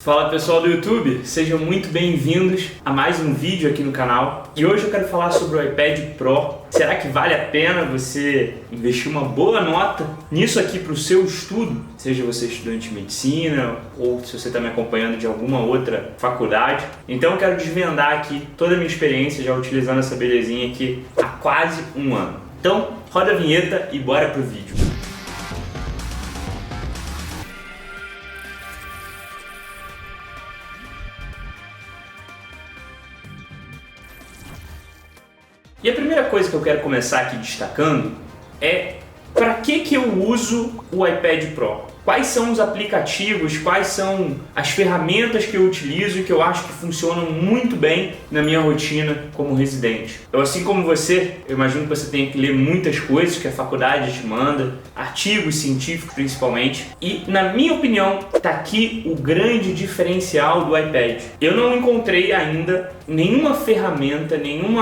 Fala pessoal do YouTube, sejam muito bem-vindos a mais um vídeo aqui no canal. E hoje eu quero falar sobre o iPad Pro. Será que vale a pena você investir uma boa nota nisso aqui para o seu estudo? Seja você estudante de medicina ou se você está me acompanhando de alguma outra faculdade. Então eu quero desvendar aqui toda a minha experiência já utilizando essa belezinha aqui há quase um ano. Então roda a vinheta e bora pro vídeo. E a primeira coisa que eu quero começar aqui destacando é para que eu uso o iPad Pro? Quais são os aplicativos, quais são as ferramentas que eu utilizo e que eu acho que funcionam muito bem na minha rotina como residente. Eu, assim como você, eu imagino que você tenha que ler muitas coisas que a faculdade te manda, artigos científicos principalmente, e na minha opinião está aqui o grande diferencial do iPad. Eu não encontrei ainda nenhuma ferramenta, nenhum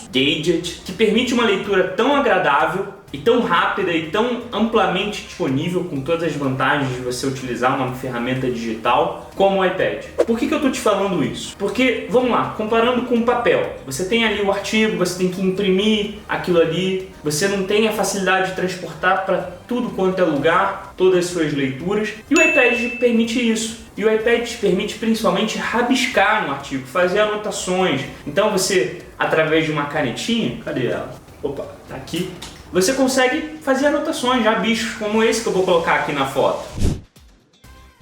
gadget que permite uma leitura tão agradável e tão rápida e tão amplamente disponível, com todas as vantagens de você utilizar uma ferramenta digital como o iPad. Por que eu estou te falando isso? Porque, vamos lá, comparando com o papel, você tem ali o artigo, você tem que imprimir aquilo ali, você não tem a facilidade de transportar para tudo quanto é lugar, todas as suas leituras, e o iPad te permite isso. E o iPad te permite principalmente rabiscar no artigo, fazer anotações. Então você, através de uma canetinha, cadê ela? Opa, tá aqui. Você consegue fazer anotações, rabiscos como esse que eu vou colocar aqui na foto.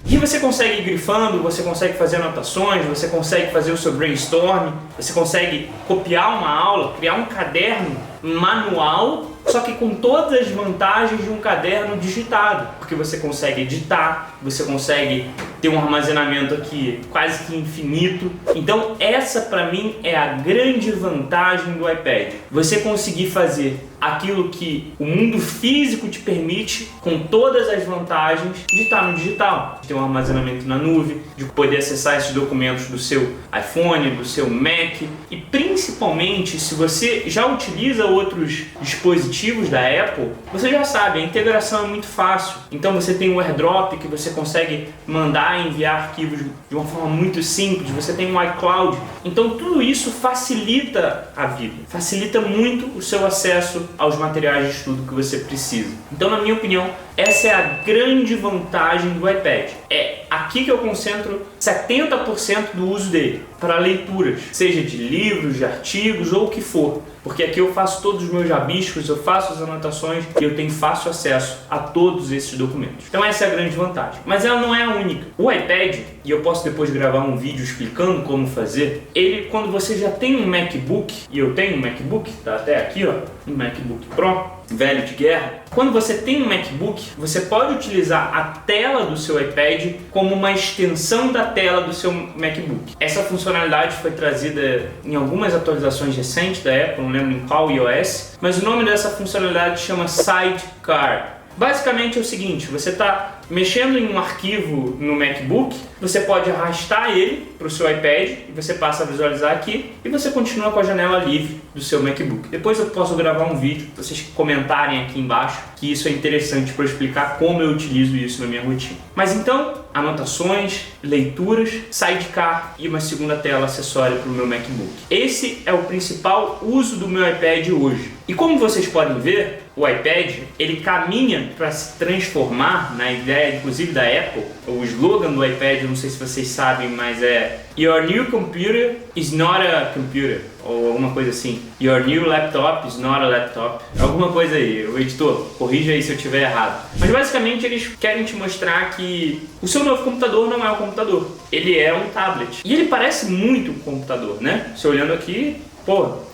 E você consegue ir grifando, você consegue fazer anotações, você consegue fazer o seu brainstorm, você consegue copiar uma aula, criar um caderno manual, só que com todas as vantagens de um caderno digitado, porque você consegue editar, você consegue ter um armazenamento aqui quase que infinito. Então essa para mim é a grande vantagem do iPad. Você conseguir fazer aquilo que o mundo físico te permite com todas as vantagens de estar no digital, de ter um armazenamento na nuvem, de poder acessar esses documentos do seu iPhone, do seu Mac, e principalmente se você já utiliza outros dispositivos da Apple, você já sabe, a integração é muito fácil. Então você tem o AirDrop que você consegue mandar e enviar arquivos de uma forma muito simples, você tem o iCloud. Então tudo isso facilita a vida, facilita muito o seu acesso aos materiais de estudo que você precisa. Então, na minha opinião, essa é a grande vantagem do iPad. É aqui que eu concentro 70% do uso dele, para leituras, seja de livros, de artigos ou o que for. Porque aqui eu faço todos os meus rabiscos, eu faço as anotações e eu tenho fácil acesso a todos esses documentos. Então essa é a grande vantagem. Mas ela não é a única. O iPad, e eu posso depois gravar um vídeo explicando como fazer, ele, quando você já tem um MacBook, e eu tenho um MacBook, tá até aqui, ó, um MacBook Pro, velho de guerra. Quando você tem um MacBook, você pode utilizar a tela do seu iPad como uma extensão da tela do seu MacBook. Essa funcionalidade foi trazida em algumas atualizações recentes da Apple, não lembro em qual iOS, mas o nome dessa funcionalidade chama Sidecar. Basicamente é o seguinte, você está mexendo em um arquivo no MacBook, você pode arrastar ele para o seu iPad e você passa a visualizar aqui e você continua com a janela livre do seu MacBook. Depois eu posso gravar um vídeo para vocês comentarem aqui embaixo, que isso é interessante para eu explicar como eu utilizo isso na minha rotina. Mas então, anotações, leituras, Sidecar e uma segunda tela acessória para o meu MacBook. Esse é o principal uso do meu iPad hoje. E como vocês podem ver, o iPad ele caminha para se transformar na ideia, inclusive da Apple. O slogan do iPad, não sei se vocês sabem, mas é Your new computer is not a computer, ou alguma coisa assim. Your new laptop is not a laptop. Alguma coisa aí, o editor, corrija aí se eu estiver errado. Mas basicamente eles querem te mostrar que o seu novo computador não é um computador, ele é um tablet. E ele parece muito um computador, né? Você olhando aqui, pô.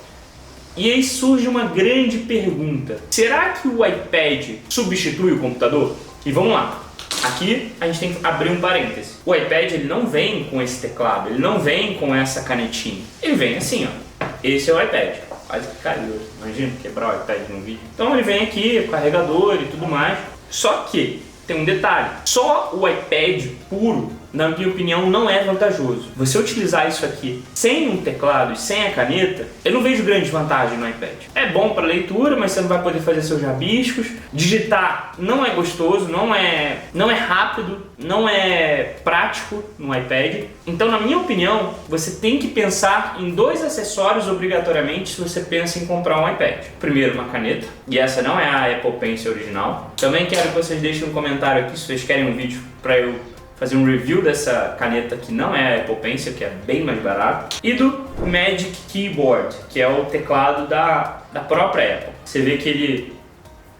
E aí surge uma grande pergunta. Será que o iPad substitui o computador? E vamos lá. Aqui a gente tem que abrir um parêntese. O iPad ele não vem com esse teclado, ele não vem com essa canetinha. Ele vem assim, ó. Esse é o iPad. Quase que caiu. Imagina quebrar o iPad no vídeo. Então ele vem aqui, o carregador e tudo mais. Só que tem um detalhe. Só o iPad puro na minha opinião, não é vantajoso. Você utilizar isso aqui sem um teclado e sem a caneta, eu não vejo grande vantagem no iPad. É bom para leitura, mas você não vai poder fazer seus rabiscos. Digitar não é gostoso, não é rápido, não é prático no iPad. Então, na minha opinião, você tem que pensar em 2 acessórios obrigatoriamente se você pensa em comprar um iPad. Primeiro, uma caneta, e essa não é a Apple Pencil original. Também quero que vocês deixem um comentário aqui se vocês querem um vídeo para eu fazer um review dessa caneta que não é a Apple Pencil, que é bem mais barato. E do Magic Keyboard, que é o teclado da própria Apple. Você vê que ele...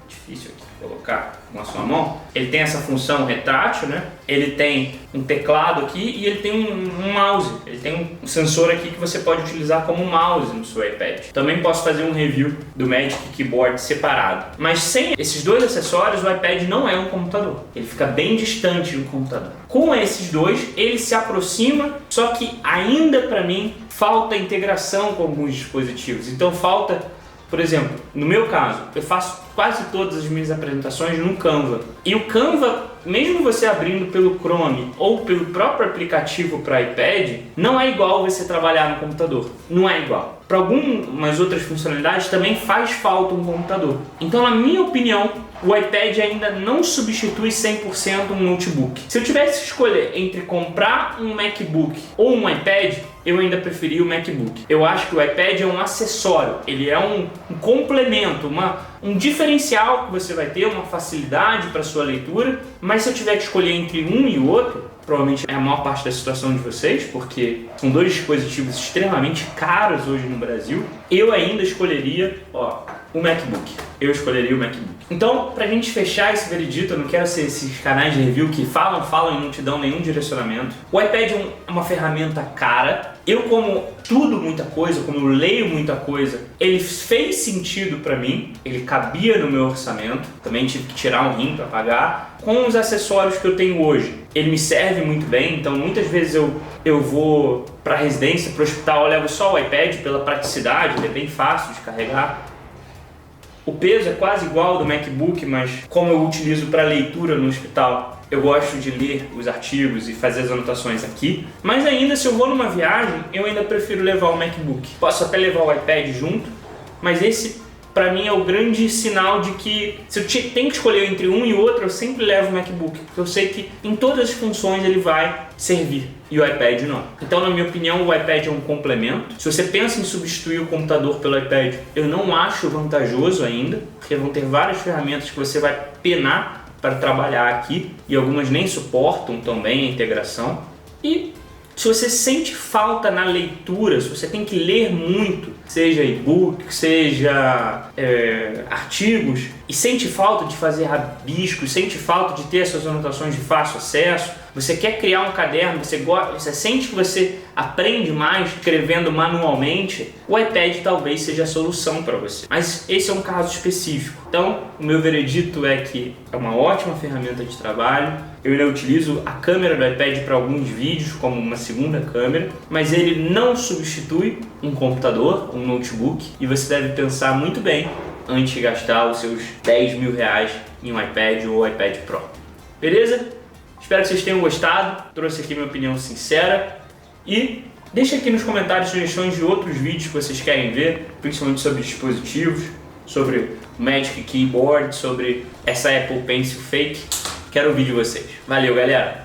difícil aqui colocar com a sua mão. Ele tem essa função retrátil, né? Ele tem um teclado aqui e ele tem um mouse. Ele tem um sensor aqui que você pode utilizar como mouse no seu iPad. Também posso fazer um review do Magic Keyboard separado. Mas sem esses 2 acessórios, o iPad não é um computador. Ele fica bem distante do computador. Com esses 2, ele se aproxima, só que ainda para mim falta integração com alguns dispositivos. Então falta, por exemplo, no meu caso, eu faço quase todas as minhas apresentações no Canva. E o Canva, mesmo você abrindo pelo Chrome ou pelo próprio aplicativo para iPad, não é igual você trabalhar no computador. Não é igual. Para algumas outras funcionalidades também faz falta um computador. Então, na minha opinião, o iPad ainda não substitui 100% um notebook. Se eu tivesse que escolher entre comprar um MacBook ou um iPad, eu ainda preferia o MacBook. Eu acho que o iPad é um acessório, ele é um complemento, um diferencial que você vai ter, uma facilidade para sua leitura, mas se eu tiver que escolher entre um e o outro, provavelmente é a maior parte da situação de vocês, porque são 2 dispositivos extremamente caros hoje no Brasil, eu ainda escolheria o MacBook. Eu escolheria o MacBook. Então, pra gente fechar esse veredito, eu não quero ser esses canais de review que falam e não te dão nenhum direcionamento. O iPad é uma ferramenta cara. Eu, como estudo muita coisa, como eu leio muita coisa, ele fez sentido pra mim, ele cabia no meu orçamento, também tive que tirar um rim pra pagar. Com os acessórios que eu tenho hoje, ele me serve muito bem, então muitas vezes eu vou pra residência, pro hospital, eu levo só o iPad pela praticidade, ele é bem fácil de carregar. O peso é quase igual ao do MacBook, mas como eu utilizo para leitura no hospital, eu gosto de ler os artigos e fazer as anotações aqui. Mas ainda, se eu vou numa viagem, eu ainda prefiro levar o MacBook. Posso até levar o iPad junto, mas esse para mim é o grande sinal de que se eu tenho que escolher entre um e outro, eu sempre levo o MacBook, porque eu sei que em todas as funções ele vai servir e o iPad não. Então, na minha opinião, o iPad é um complemento. Se você pensa em substituir o computador pelo iPad, eu não acho vantajoso ainda, porque vão ter várias ferramentas que você vai penar para trabalhar aqui e algumas nem suportam tão bem a integração. E se você sente falta na leitura, se você tem que ler muito, seja e-book, seja artigos, e sente falta de fazer rabiscos, sente falta de ter essas anotações de fácil acesso, você quer criar um caderno, você sente que você aprende mais escrevendo manualmente, o iPad talvez seja a solução para você. Mas esse é um caso específico. Então, o meu veredito é que é uma ótima ferramenta de trabalho. Eu ainda utilizo a câmera do iPad para alguns vídeos como uma segunda câmera, mas ele não substitui um computador, um notebook, e você deve pensar muito bem antes de gastar os seus 10 mil reais em um iPad ou iPad Pro. Beleza? Espero que vocês tenham gostado, trouxe aqui minha opinião sincera e deixa aqui nos comentários sugestões de outros vídeos que vocês querem ver, principalmente sobre dispositivos, sobre o Magic Keyboard, sobre essa Apple Pencil Fake. Quero ouvir de vocês. Valeu, galera!